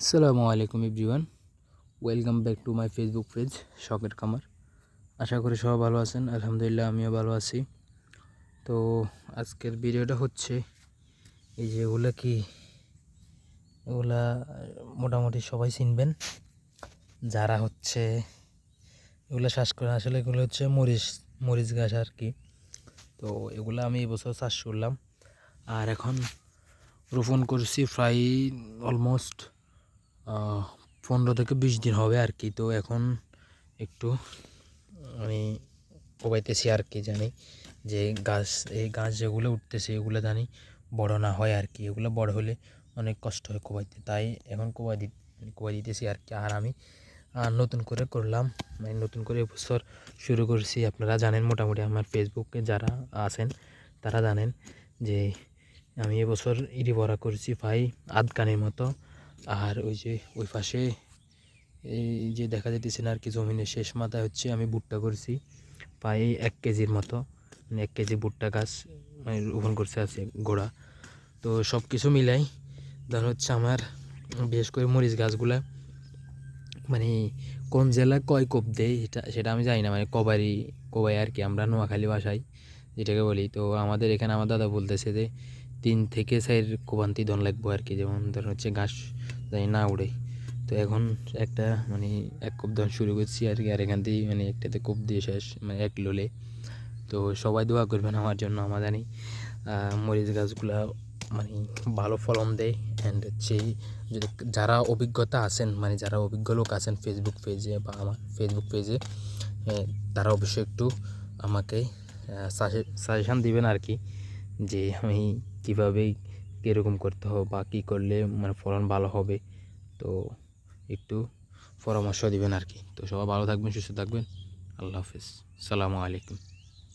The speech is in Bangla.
আসসালামু আলাইকুম everyone, welcome back to my Facebook page শখের খামার। আশা করি সবাই ভালো আছেন। আলহামদুলিল্লাহ আমিও ভালো আছি। তো আজকের ভিডিওটা হচ্ছে এই যে এগুলা মোটামুটি সবাই চিনবেন যারা হচ্ছে এগুলো চাষ করে। আসলে এগুলো হচ্ছে মরিচ গাছ আর কি। তো এগুলো আমি এবছর চাষ করলাম আর এখন রোপণ করছি প্রায় অলমোস্ট 15 থেকে 20 দিন হবে আর কি। তো এখন একটু আমি কোবাইতেছি আর কি। জানি যে এই গাছ যেগুলো উঠতেছে এগুলো জানি বড় না হয় আর কি। এগুলো বড় হলে অনেক কষ্ট হয় কোবাইতে, তাই এখন কোবাই দিতেছি আর কি। আর আমি নতুন করে করলাম, মানে নতুন করে এবছর শুরু করছি। আপনারা জানেন, মোটামুটি আমার ফেসবুকে যারা আছেন তারা জানেন যে আমি এবছর ইরি ভরা করছি প্রায় আধ কানের মতো। আর ওই পাশে এই যে দেখা যাইতেছে না আর কি, জমিনের শেষ মাথায় হচ্ছে আমি ভুট্টা করছি প্রায় 1 কেজির মতো, মানে 1 কেজি ভুট্টা গাছ মানে রোপণ করছে আছে গোড়া। তো সব কিছু মিলাই ধর হচ্ছে আমার বিশেষ করে মরিচ গাছগুলা মানে কোন জেলায় কয় কোপ দেয় সেটা আমি জানি না, মানে কোবাই আর কি, আমরা নোয়াখালী ভাষায় যেটাকে বলি। তো আমাদের এখানে আমার দাদা বলতেছে যে 3 থেকে 4 কোবান্তি ধন লাগবো আর কি, যেমন ধর হচ্ছে ঘাস জানি না উড়ে। তো এখন একটা মানে 1 কোপ ধন শুরু করছি আর কি। আর এখান থেকেই মানে একটাতে কোপ দিয়ে শেষ, মানে 1 লোলে। তো সবাই দোয়া করবেন আমার জন্য। আমার জানি মরিচ গাছগুলা মানে ভালো ফলন দেয়। অ্যান্ড হচ্ছে যদি যারা অভিজ্ঞতা আছেন, মানে যারা অভিজ্ঞ লোক আছেন ফেসবুক পেজে বা আমার ফেসবুক পেজে, তারা অবশ্যই একটু আমাকে সাজেশান দিবেন আর কি, যে আমি কীভাবে কীরকম করতে হবে বা কী করলে মানে ফলন ভালো হবে। তো একটু পরামর্শ দিবেন আর কি। তো সবাই ভালো থাকবেন, সুস্থ থাকবেন। আল্লাহ হাফেজ, সালামু আলাইকুম।